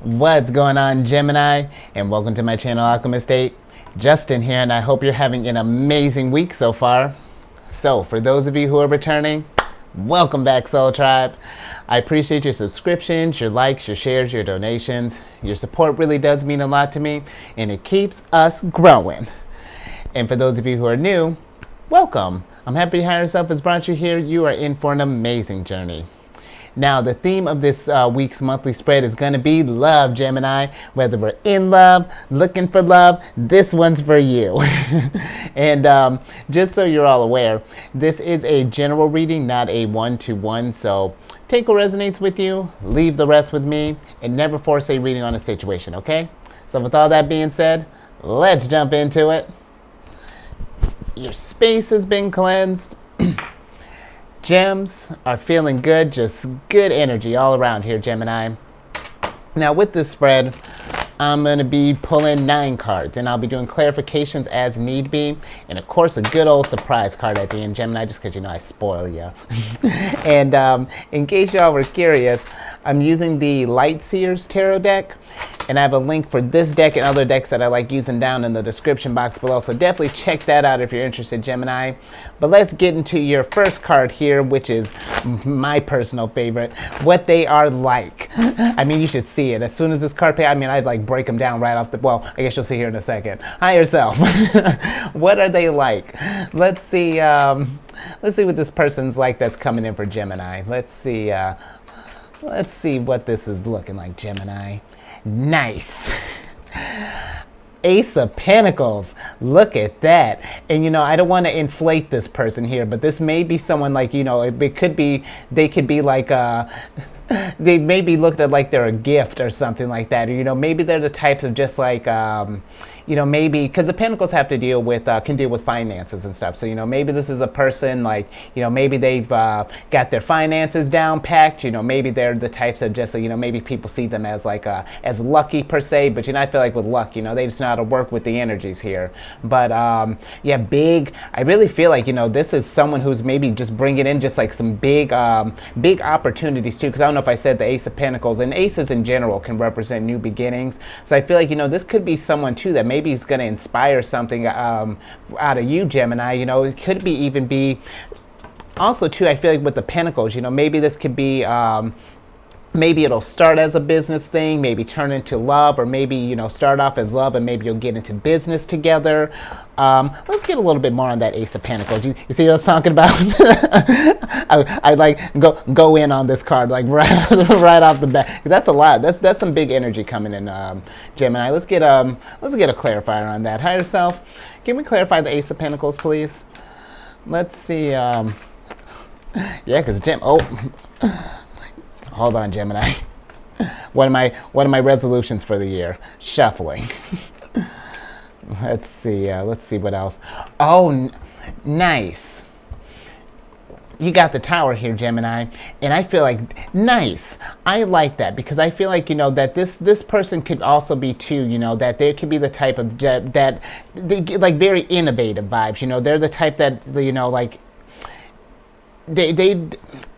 What's going on, Gemini? And welcome to my channel, Alchemist. Justin here, and I hope you're having an amazing week so far. So, for those of you who are returning, welcome back, Soul Tribe. I appreciate your subscriptions, your likes, your shares, your donations. Your support really does mean a lot to me, and it keeps us growing. And for those of you who are new, welcome. I'm happy Higher Self has brought you here. You are in for an amazing journey. Now, the theme of this week's monthly spread is going to be love, Gemini. Whether we're in love, looking for love, this one's for you. And just so you're all aware, this is a general reading, not a one-to-one. So take what resonates with you, leave the rest with me, and never force a reading on a situation, okay? So with all that being said, let's jump into it. Your space has been cleansed. Gems are feeling good, just good energy all around here, Gemini. Now with this spread, I'm going to be pulling 9 cards, and I'll be doing clarifications as need be, and of course a good old surprise card at the end, Gemini, just because you know I spoil you. And in case y'all were curious, I'm using the Light Seers Tarot deck, and I have a link for this deck and other decks that I like using down in the description box below, so definitely check that out if you're interested, Gemini. But let's get into your first card here, which is my personal favorite, what they are like. I mean, you should see it. As soon as this card I'd like break them down right off the, well, I guess you'll see here in a second. Higher Self. What are they like? Let's see what this person's like that's coming in for Gemini. Let's see what this is looking like, Gemini. Nice. Ace of Pentacles. Look at that. And I don't want to inflate this person here, but this may be someone like, it could be, they could be like they may be looked at like they're a gift or something like that, or maybe they're the types of just like maybe because the Pentacles have to deal with can deal with finances and stuff, so maybe this is a person like maybe they've got their finances down packed, maybe they're the types of just maybe people see them as like as lucky per se, but I feel like with luck they just know how to work with the energies here. But yeah, big, I really feel like this is someone who's maybe just bringing in just like some big opportunities too, because I don't know if I said the Ace of Pentacles, and aces in general can represent new beginnings, so I feel like this could be someone too that maybe is going to inspire something out of you, Gemini. It could be even be also too, I feel like with the Pentacles, maybe this could be maybe it'll start as a business thing, maybe turn into love, or maybe start off as love and maybe you'll get into business together. Let's get a little bit more on that Ace of Pentacles. You see what I was talking about? I like go in on this card like right off the bat. That's a lot. That's some big energy coming in, Gemini. Let's get a clarifier on that. Higher Self, can we clarify the Ace of Pentacles, please? Let's see. Yeah, because hold on, Gemini. One of my resolutions for the year: shuffling. Let's see what else. Oh, nice. You got the Tower here, Gemini, and I feel like nice. I like that because I feel like that this person could also be too. That they could be the type of that they get like very innovative vibes. They're the type that like they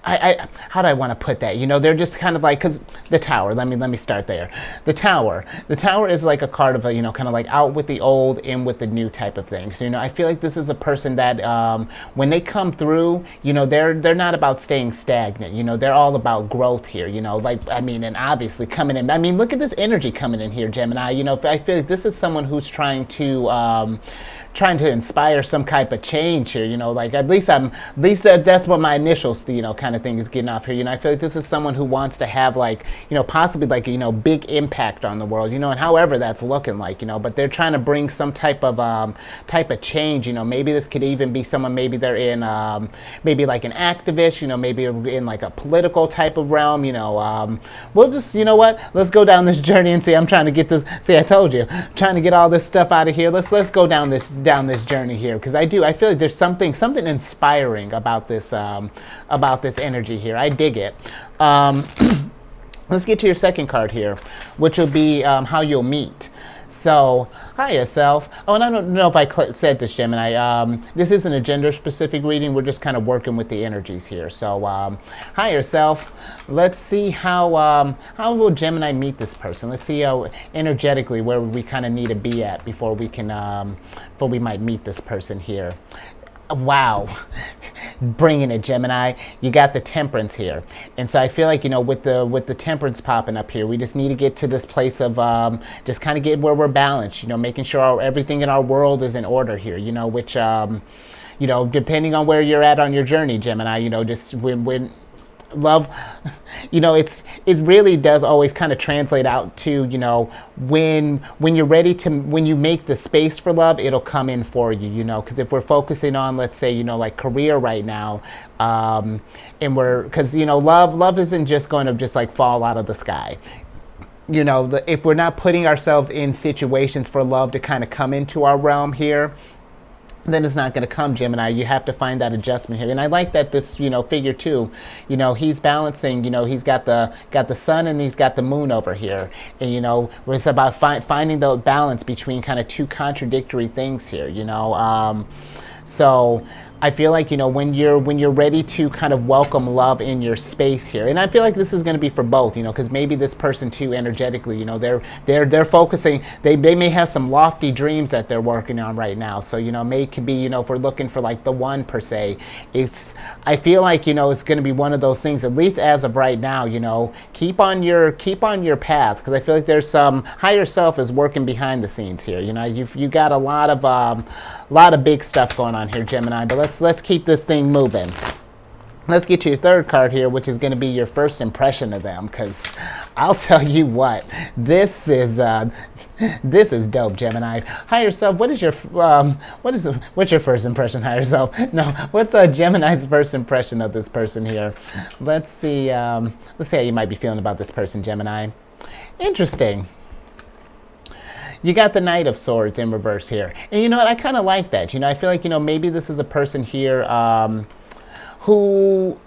how do I want to put that? They're just kind of like, because the Tower, let me start there. The Tower is like a card of a, kind of like out with the old, in with the new type of thing. So, I feel like this is a person that when they come through, they're not about staying stagnant. They're all about growth here, and obviously coming in, look at this energy coming in here, Gemini. I feel like this is someone who's trying to inspire some type of change here, at least that's what my initials, kind of thing is getting off here. I feel like this is someone who wants to have like, possibly like, big impact on the world, and however that's looking like, but they're trying to bring some type of change. Maybe this could even be someone, maybe they're in, maybe like an activist, maybe in like a political type of realm, we'll just, let's go down this journey and see. I'm trying to get this, see, I told you, I'm trying to get all this stuff out of here. Let's go down this journey here, because I feel like there's something inspiring about this energy here. I dig it. Let's get to your second card here, which will be how you'll meet. So, higher self. Oh, and I don't know if I said this, Gemini. This isn't a gender-specific reading. We're just kind of working with the energies here. So, higher self. Let's see how will Gemini meet this person. Let's see how energetically where we kind of need to be at before we can before we might meet this person here. Wow. Bringing it, Gemini. You got the temperance here, and so I feel like, with the temperance popping up here, we just need to get to this place of just kind of get where we're balanced, everything everything in our world is in order here, which depending on where you're at on your journey, Gemini, just when love, it really does always kind of translate out to, when you're ready to, when you make the space for love, it'll come in for you, because if we're focusing on, let's say, like career right now, and because love isn't just going to just like fall out of the sky. If we're not putting ourselves in situations for love to kind of come into our realm here, then it's not going to come, Gemini. You have to find that adjustment here. And I like that this, figure two, he's balancing, he's got the sun and he's got the moon over here. And, it's about finding the balance between kind of two contradictory things here, so I feel like, when you're ready to kind of welcome love in your space here, and I feel like this is going to be for both, because maybe this person too, energetically, they're focusing, they may have some lofty dreams that they're working on right now. So, could be, if we're looking for like the one per se, I feel like, it's going to be one of those things, at least as of right now, keep on your path, because I feel like there's some higher self is working behind the scenes here. You got a lot of big stuff going on here, Gemini, but let's keep this thing moving. Let's get to your third card here, which is going to be your first impression of them, because I'll tell you what, this is dope, Gemini. Higher self, what's your first impression, higher self? No, what's Gemini's first impression of this person here? Let's see how you might be feeling about this person, Gemini. Interesting. You got the Knight of Swords in reverse here. And you know what? I kind of like that. I feel like, maybe this is a person here who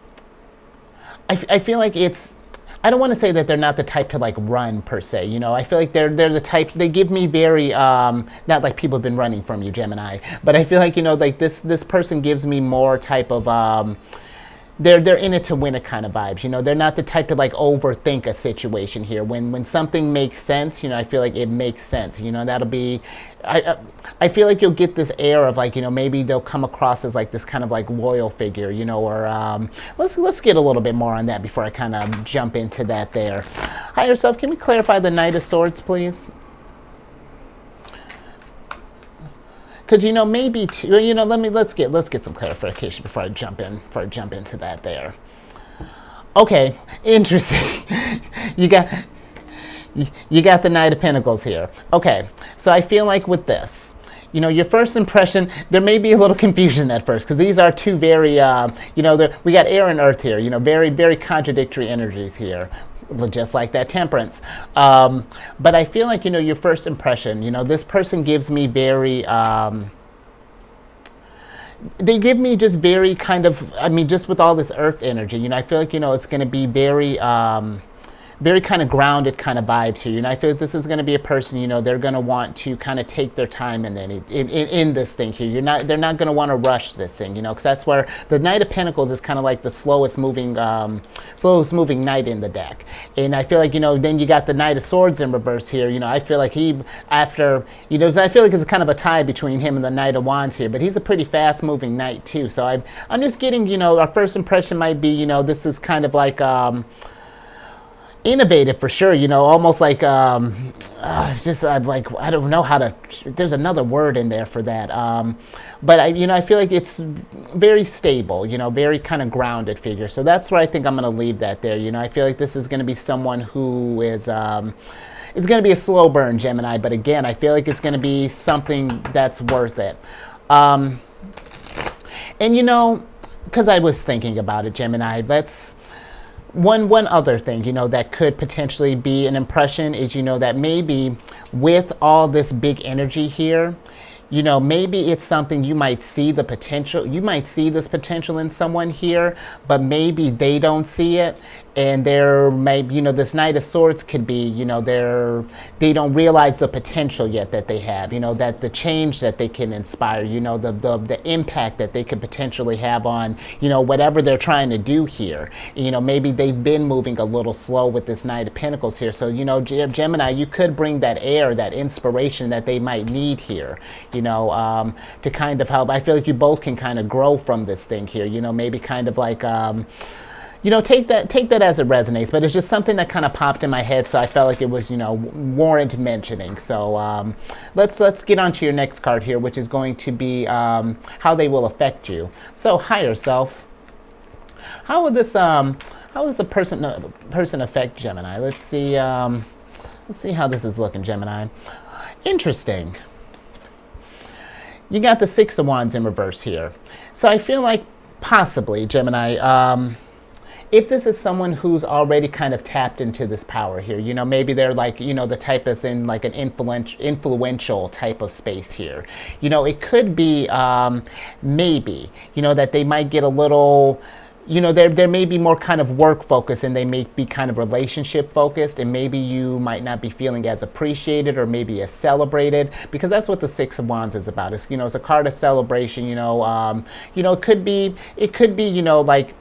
I feel like I don't want to say that they're not the type to like run per se. I feel like they're the type, they give me very, not like people have been running from you, Gemini, but I feel like, like this person gives me more type of, they're in it to win it kind of vibes. They're not the type to like overthink a situation here. When something makes sense, I feel like it makes sense. That'll be, I feel like you'll get this air of like, maybe they'll come across as like this kind of like loyal figure, or let's get a little bit more on that before I kind of jump into that there. Higher self, can we clarify the Knight of Swords, please? Because maybe let's get some clarification before I jump into that there. Okay, interesting. you got the Knight of Pentacles here. Okay, so I feel like with this, your first impression, there may be a little confusion at first, because these are two very, we got air and earth here, very, very contradictory energies here, just like that temperance. But I feel like, your first impression, this person gives me very, they give me just very kind of, just with all this earth energy, I feel like, it's going to be very, very kind of grounded kind of vibes here. I feel like this is going to be a person, they're going to want to kind of take their time in this thing here. They're not going to want to rush this thing, because that's where the Knight of Pentacles is kind of like the slowest moving knight in the deck. And I feel like, then you got the Knight of Swords in reverse here. I feel like I feel like it's kind of a tie between him and the Knight of Wands here, but he's a pretty fast moving knight too. So I'm just getting, our first impression might be, this is kind of like, innovative for sure, almost like it's just I don't know how to, there's another word in there for that, but I feel like it's very stable, very kind of grounded figure. So that's where I think I'm going to leave that there. I feel like this is going to be someone who is it's going to be a slow burn, Gemini, but again, I feel like it's going to be something that's worth it. And because I was thinking about it, Gemini, one other thing, that could potentially be an impression is, that maybe with all this big energy here, maybe it's something you might see the potential, you might see this potential in someone here, but maybe they don't see it. and they're maybe, this Knight of Swords could be, they don't realize the potential yet that they have, that the change that they can inspire, the impact that they could potentially have on, whatever they're trying to do here. Maybe they've been moving a little slow with this Knight of Pentacles here. So, Gemini, you could bring that air, that inspiration that they might need here, to kind of help. I feel like you both can kind of grow from this thing here, maybe kind of like, take that as it resonates, but it's just something that kind of popped in my head, so I felt like it was, warrant mentioning. So let's get on to your next card here, which is going to be how they will affect you. So higher self, how will this a person affect Gemini? Let's see how this is looking, Gemini. Interesting. You got the Six of Wands in reverse here. So I feel like possibly, Gemini, if this is someone who's already kind of tapped into this power here, maybe they're like, the type that's in like an influential type of space here. It could be maybe, that they might get a little, there may be more kind of work focused and they may be kind of relationship focused, and maybe you might not be feeling as appreciated or maybe as celebrated, because that's what the Six of Wands is about. It's, it's a card of celebration, it could be, like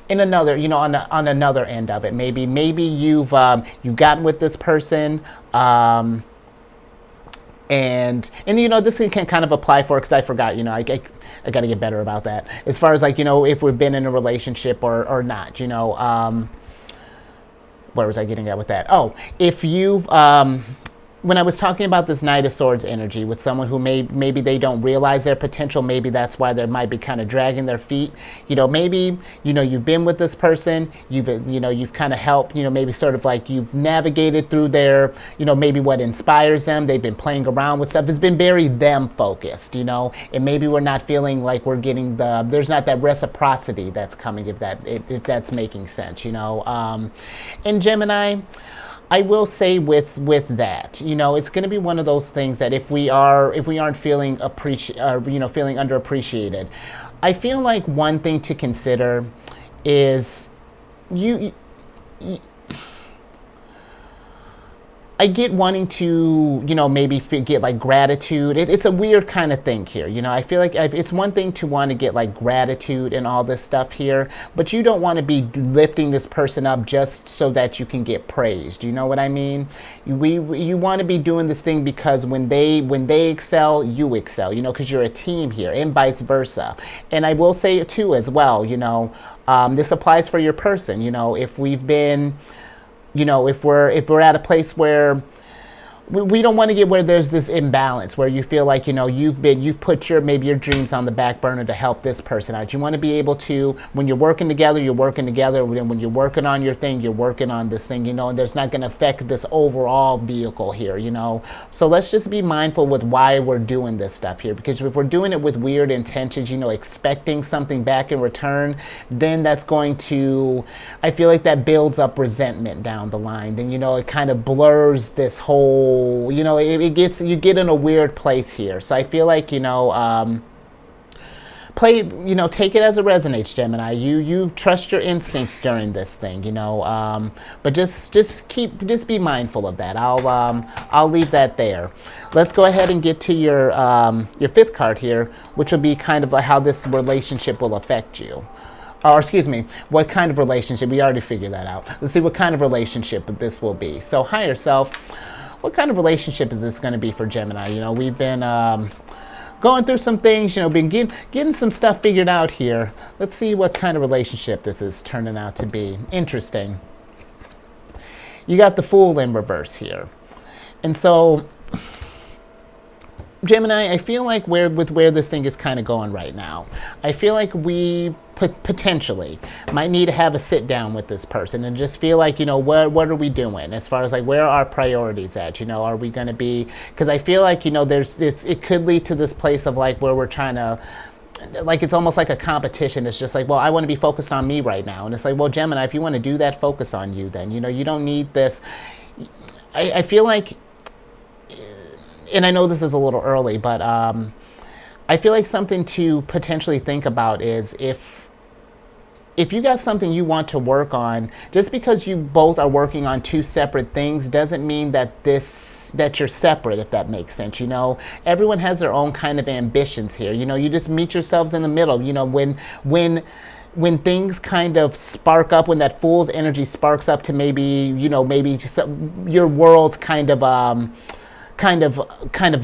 in another, on another end of it. Maybe you've gotten with this person, and this can kind of apply for, because I forgot, I got to get better about that. As far as like, if we've been in a relationship or not, where was I getting at with that? Oh, if you've, when I was talking about this Knight of Swords energy with someone who maybe they don't realize their potential, maybe that's why they might be kind of dragging their feet. Maybe, you've been with this person, you've kind of helped, maybe sort of like you've navigated through their, maybe what inspires them. They've been playing around with stuff. It's been very them focused, and maybe we're not feeling like we're getting there's not that reciprocity that's coming, if that's making sense, And Gemini, I will say with that, it's going to be one of those things that if we aren't feeling feeling underappreciated, I feel like one thing to consider is I get wanting to, maybe get like gratitude. It's a weird kind of thing here. I feel like it's one thing to want to get like gratitude and all this stuff here, but you don't want to be lifting this person up just so that you can get praised. You know what I mean? You want to be doing this thing because when they excel, you excel, because you're a team here, and vice versa. And I will say too as well, this applies for your person. If we've been, if we're at a place where we don't want to get where there's this imbalance, where you feel like, you've put maybe your dreams on the back burner to help this person out. You want to be able to, when you're working together, when you're working on your thing, you're working on this thing, and there's not going to affect this overall vehicle here, So let's just be mindful with why we're doing this stuff here, because if we're doing it with weird intentions, expecting something back in return, then that's going to, I feel like that builds up resentment down the line. Then, it kind of blurs this whole, you get in a weird place here. So I feel like, take it as it resonates, Gemini. You trust your instincts during this thing, but just be mindful of that. I'll leave that there. Let's go ahead and get to your fifth card here, which will be kind of like how this relationship will affect you. Or excuse me, what kind of relationship? We already figured that out. Let's see what kind of relationship this will be. So higher self, what kind of relationship is this going to be for Gemini? We've been going through some things, been getting some stuff figured out here. Let's see what kind of relationship this is turning out to be. Interesting. You got the Fool in reverse here. And so, Gemini, I feel like where this thing is kind of going right now, I feel like we potentially might need to have a sit down with this person and just feel like, what are we doing as far as like where are our priorities at? Are we going to be, because I feel like, it could lead to this place of like where we're trying to, like, it's almost like a competition. It's just like, well, I want to be focused on me right now. And it's like, well, Gemini, if you want to do that, focus on you then. You don't need this. I feel like, and I know this is a little early, but I feel like something to potentially think about is if if you got something you want to work on, just because you both are working on two separate things doesn't mean that you're separate, if that makes sense. Everyone has their own kind of ambitions here. You just meet yourselves in the middle. When things kind of spark up, when that fool's energy sparks up to maybe just your worlds kind of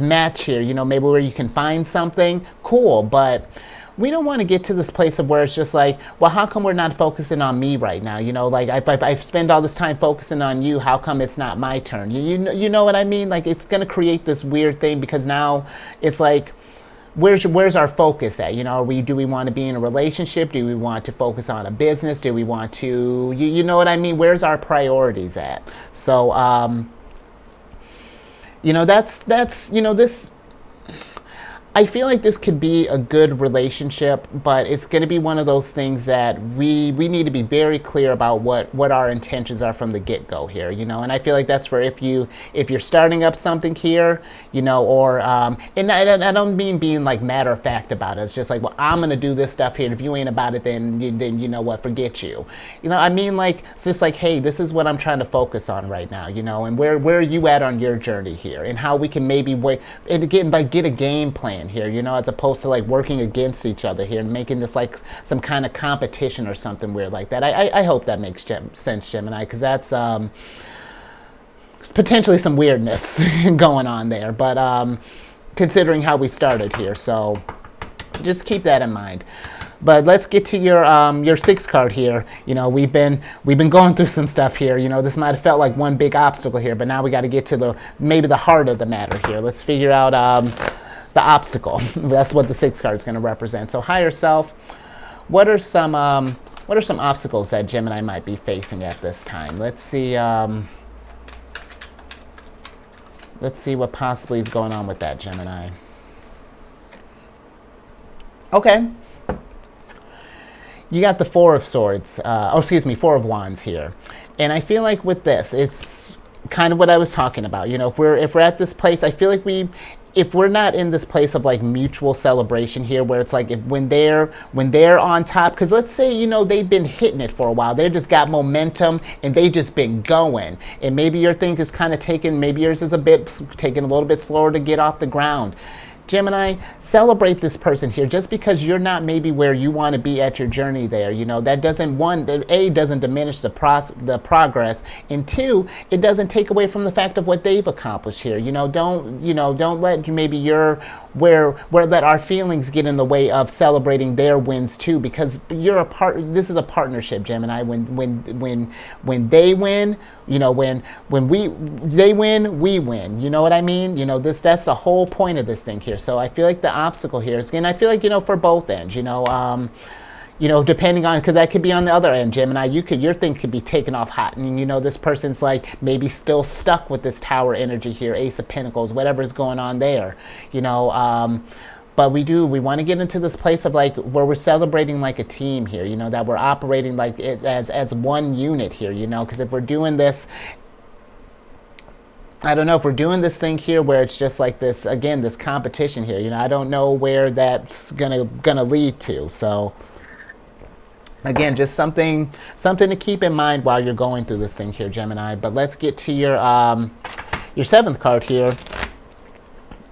match here, maybe where you can find something cool. But we don't want to get to this place of where it's just like, well, how come we're not focusing on me right now? Like I spend all this time focusing on you. How come it's not my turn? You know what I mean? Like, it's going to create this weird thing, because now it's like, where's our focus at? Do we want to be in a relationship? Do we want to focus on a business? Do we want to, you know what I mean? Where's our priorities at? So, that's this. I feel like this could be a good relationship, but it's going to be one of those things that we need to be very clear about what our intentions are from the get-go here, and I feel like that's for if you're starting up something here, or and I don't mean being like matter of fact about it. It's just like, well, I'm going to do this stuff here. If you ain't about it, then you know what, forget you. I mean, like, it's just like, hey, this is what I'm trying to focus on right now, and where are you at on your journey here, and how we can maybe get a game plan here, as opposed to like working against each other here and making this like some kind of competition or something weird like that. I hope that makes sense, Gemini, because that's potentially some weirdness going on there, but considering how we started here, so just keep that in mind. But let's get to your sixth card here. We've been going through some stuff here. This might have felt like one big obstacle here, but now we got to get to maybe the heart of the matter here. Let's figure out the obstacle. That's what the sixth card is going to represent. So higher self, what are some obstacles that Gemini might be facing at this time? Let's see what possibly is going on with that, Gemini. Okay. You got the Four of Swords, Four of Wands here. And I feel like with this, it's kind of what I was talking about. If we're at this place, I feel like if we're not in this place of like mutual celebration here, where it's like when they're on top, because let's say they've been hitting it for a while, they just got momentum and they just been going, and maybe your thing is kind of maybe yours is taking a little bit slower to get off the ground. Gemini, celebrate this person here. Just because you're not maybe where you want to be at your journey there, that doesn't, doesn't diminish the progress, and two, it doesn't take away from the fact of what they've accomplished here. Don't let let our feelings get in the way of celebrating their wins too, because this is a partnership, Gemini. When they win, they win, we win. You know what I mean? That's the whole point of this thing here. So I feel like the obstacle here is, and I feel like, for both ends, depending on, because that could be on the other end, Gemini, your thing could be taken off hot, and this person's like maybe still stuck with this Tower energy here, Ace of Pentacles, whatever's going on there, but we want to get into this place of like where we're celebrating like a team here, that we're operating like as one unit here, because if we're doing this, I don't know if we're doing this thing here where it's just like this, again, this competition here, I don't know where that's gonna lead to. So again, just something to keep in mind while you're going through this thing here, Gemini. But let's get to your seventh card here,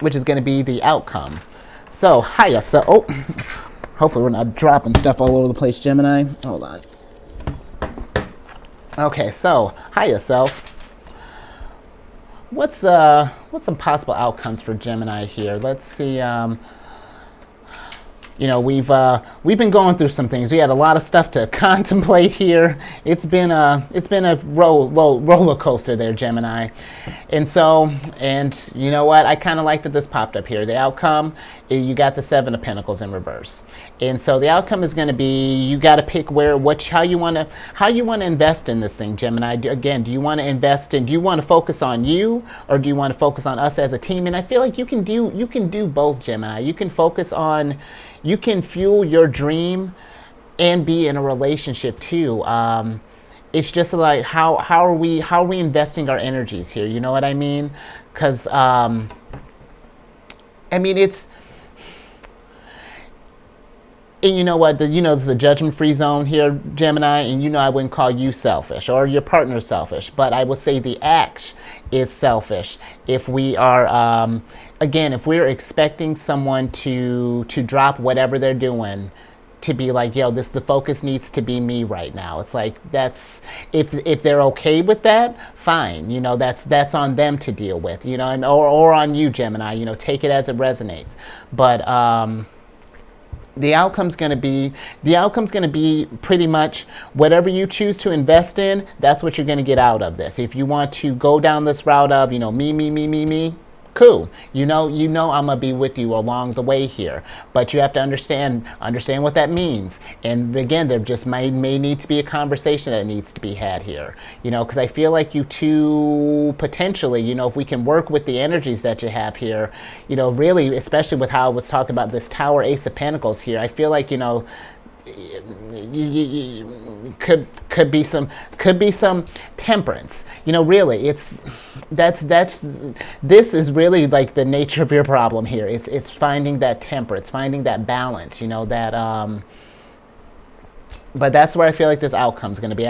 which is going to be the outcome. So hiya, hopefully we're not dropping stuff all over the place, Gemini. Hold on. Okay, so hiya, self. What's some possible outcomes for Gemini here? Let's see. We've been going through some things. We had a lot of stuff to contemplate here. It's been a roller coaster there, Gemini. And you know what? I kind of like that this popped up here. The outcome, you got the Seven of Pentacles in reverse. And so the outcome is going to be, you got to pick how you want to invest in this thing, Gemini. Again, do you want to focus on you, or do you want to focus on us as a team? And I feel like you can do both, Gemini. You can fuel your dream and be in a relationship too. It's just like how are we investing our energies here? You know what I mean? Because I mean, And you know what? There's a judgment-free zone here, Gemini, and I wouldn't call you selfish or your partner selfish, but I would say the act is selfish. If we are, again, if we're expecting someone to drop whatever they're doing, to be like, yo, the focus needs to be me right now. It's like, that's, if they're okay with that, fine. That's on them to deal with, and or on you, Gemini. Take it as it resonates. But the outcome's going to be pretty much whatever you choose to invest in. That's what you're going to get out of this. If you want to go down this route of me, cool. I'm gonna be with you along the way here, but you have to understand what that means. And again, there just may need to be a conversation that needs to be had here. Because I feel like you two potentially, if we can work with the energies that you have here, really, especially with how I was talking about this Tower Ace of Pentacles here, I feel like you could be some temperance. Really, this is really like the nature of your problem here. It's finding that temperance, finding that balance. But that's where I feel like this outcome is going to be.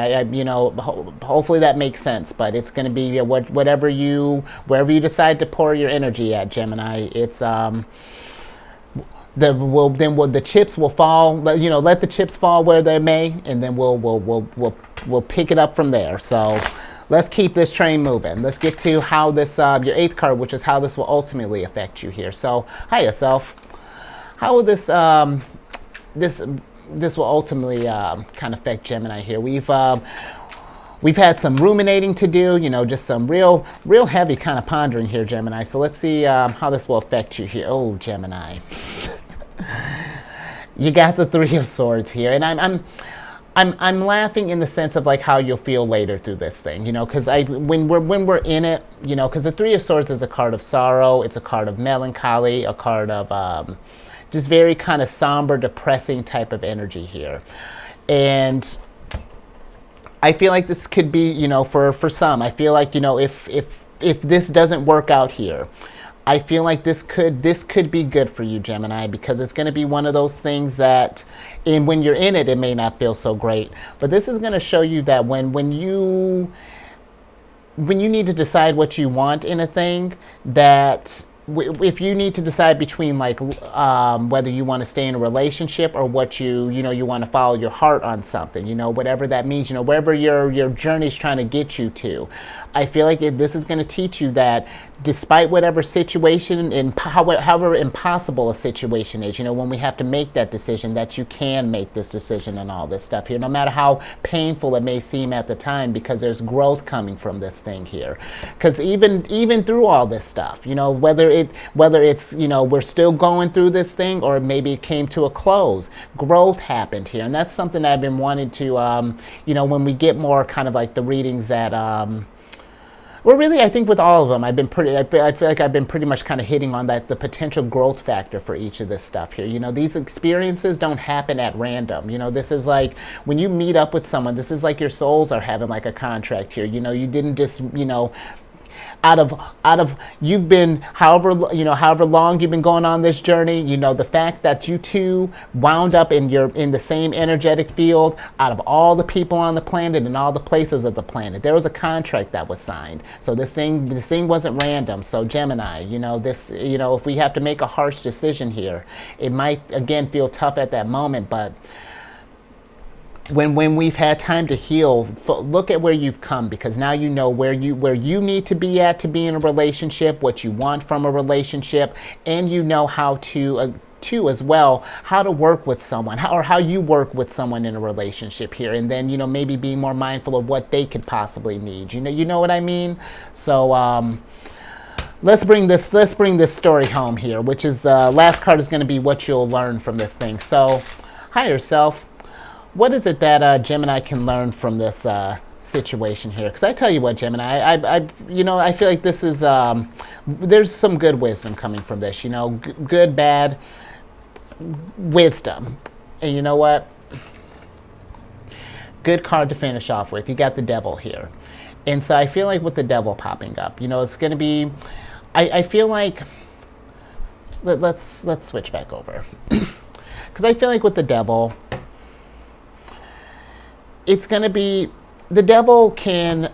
Hopefully that makes sense. But it's going to be wherever you decide to pour your energy at, Gemini. It's the chips will fall. Let the chips fall where they may, and then we'll pick it up from there. So let's keep this train moving. Let's get to how this your 8th card, which is how this will ultimately affect you here. So, hi yourself. How will this will ultimately kind of affect Gemini here? We've had some ruminating to do, just some real heavy kind of pondering here, Gemini. So let's see how this will affect you here. Oh, Gemini. You got the 3 of Swords here, and I'm laughing in the sense of like how you'll feel later through this thing, because when we're in it, because the 3 of Swords is a card of sorrow, it's a card of melancholy, a card of just very kind of somber, depressing type of energy here, and I feel like this could be, for some, I feel like, if this doesn't work out here, I feel like this could be good for you, Gemini, because it's going to be one of those things that, and when you're in it, it may not feel so great. But this is going to show you that when you need to decide what you want in a thing, that if you need to decide between like whether you want to stay in a relationship or what you want to follow your heart on something, whatever that means, wherever your journey's trying to get you to, I feel like this is going to teach you that despite whatever situation and however impossible a situation is, when we have to make that decision, that you can make this decision and all this stuff here, no matter how painful it may seem at the time, because there's growth coming from this thing here. Because even through all this stuff, whether it's we're still going through this thing, or maybe it came to a close, growth happened here. And that's something that I've been wanting to when we get more kind of like the readings that well, really, I think with all of them, I feel like I've been pretty much kind of hitting on the potential growth factor for each of this stuff here. These experiences don't happen at random. This is like when you meet up with someone, this is like your souls are having like a contract here. You didn't just, out of you've been however long you've been going on this journey, the fact that you two wound up in the same energetic field, out of all the people on the planet and all the places of the planet, there was a contract that was signed. So this thing wasn't random. So Gemini, if we have to make a harsh decision here, it might again feel tough at that moment, but when we've had time to heal, look at where you've come, because now you know where you need to be at to be in a relationship, what you want from a relationship, and how to as well, how to work with someone, how you work with someone in a relationship here, and then maybe be more mindful of what they could possibly need. You know what I mean? So let's bring this story home here, which is the last card is going to be what you'll learn from this thing. So, hi yourself. What is it that Gemini can learn from this situation here? Because I tell you what, Gemini, I feel like this is there's some good wisdom coming from this. Good, bad wisdom, and you know what? Good card to finish off with. You got the Devil here, and so I feel like with the Devil popping up, it's going to be. I feel like let's switch back over. Because I feel like with the devil, it's going to be, the devil can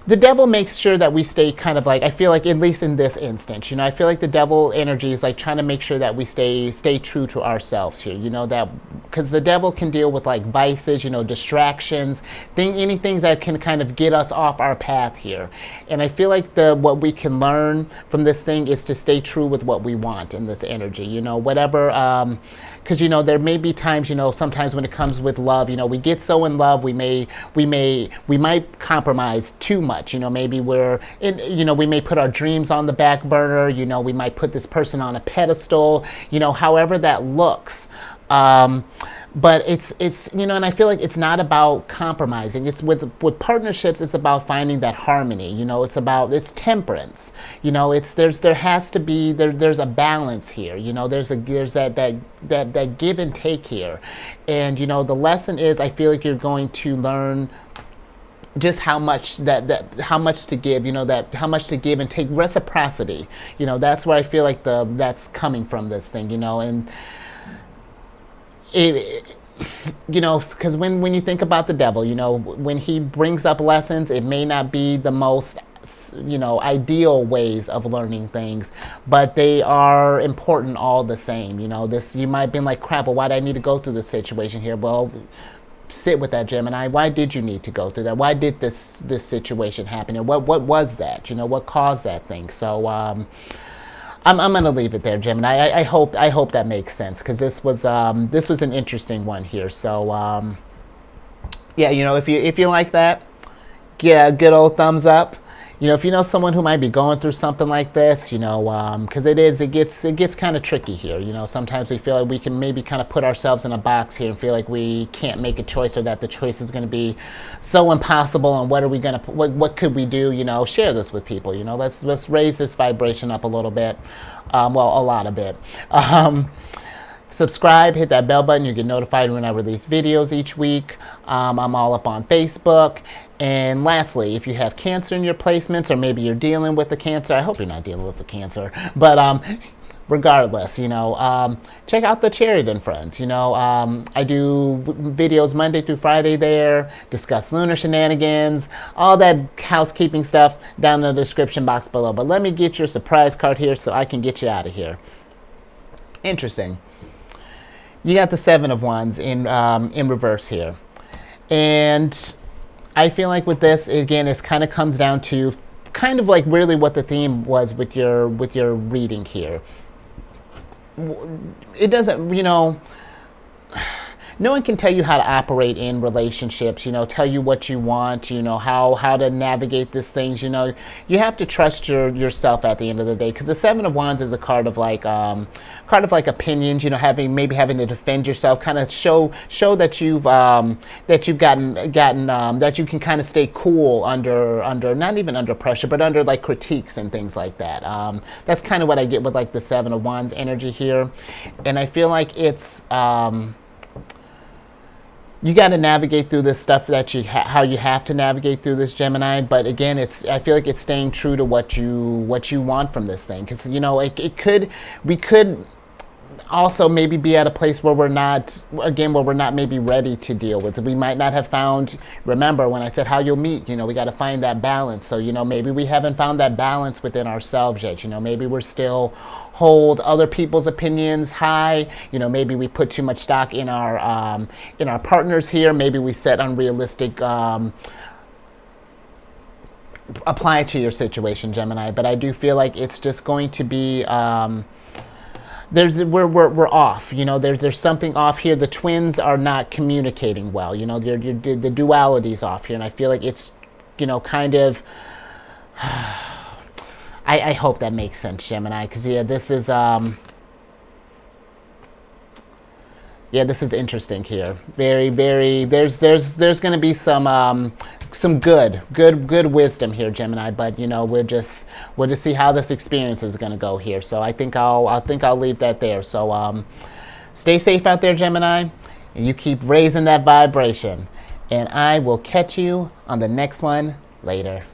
the devil makes sure that we stay kind of like, I feel like, at least in this instance, I feel like the devil energy is like trying to make sure that we stay true to ourselves here, that, because the devil can deal with like vices, distractions, any things that can kind of get us off our path here. And I feel like what we can learn from this thing is to stay true with what we want in this energy, whatever, because there may be times, sometimes when it comes with love, we get so in love, we might compromise too much. Maybe we may put our dreams on the back burner. We might put this person on a pedestal. However that looks. But it's and I feel like it's not about compromising. It's with partnerships. It's about finding that harmony. It's temperance. There has to be there's a balance here. There's that give and take here, and the lesson is, I feel like you're going to learn just how much how much to give, how much to give and take, reciprocity. That's where I feel like that's coming from this thing, and because when you think about the devil, when he brings up lessons, it may not be the most ideal ways of learning things, but they are important all the same. You might have been like, crap, well, why do I need to go through this situation here? Well, sit with that, Gemini. Why did you need to go through that? Why did this situation happen? And what was that? What caused that thing? So I'm gonna leave it there, Gemini. I hope that makes sense, because this was an interesting one here. So yeah, if you like that, yeah, a good old thumbs up. If you know someone who might be going through something like this, because it gets kind of tricky here. Sometimes we feel like we can maybe kind of put ourselves in a box here and feel like we can't make a choice, or that the choice is going to be so impossible. And what could we do? Share this with people. Let's raise this vibration up a little bit. A lot of it. Subscribe, hit that bell button. You get notified when I release videos each week. I'm all up on Facebook. And lastly, if you have cancer in your placements, or maybe you're dealing with the cancer, I hope you're not dealing with the cancer, but regardless, check out the Chariot and Friends. I do videos Monday through Friday there, discuss lunar shenanigans, all that housekeeping stuff down in the description box below. But let me get your surprise card here so I can get you out of here. Interesting. You got the Seven of Wands in reverse here. And I feel like with this, again, it kind of comes down to kind of like really what the theme was with your reading here. It doesn't, no one can tell you how to operate in relationships, tell you what you want, how to navigate these things. You have to trust yourself at the end of the day, because the Seven of Wands is a card of like opinions, having to defend yourself, kind of show that you've gotten that you can kind of stay cool under not even under pressure, but under like critiques and things like that. That's kind of what I get with like the Seven of Wands energy here, and I feel like it's you got to navigate through this stuff that how you have to navigate through this, Gemini. But again, I feel like it's staying true to what you want from this thing, because we could also maybe be at a place where we're not maybe ready to deal with it. We might not have found, remember when I said how you'll meet, we got to find that balance. So, maybe we haven't found that balance within ourselves yet. Maybe we're still hold other people's opinions high. Maybe we put too much stock in our partners here. Maybe we set unrealistic, apply it to your situation, Gemini. But I do feel like it's just going to be, we're off. There's something off here. The twins are not communicating well. The duality's off here, and I feel like it's, kind of. I hope that makes sense, Gemini, because this is this is interesting here. Very, very. There's going to be some good wisdom here, Gemini. But we'll just see how this experience is going to go here. So I think I'll leave that there. So stay safe out there, Gemini, and you keep raising that vibration. And I will catch you on the next one later.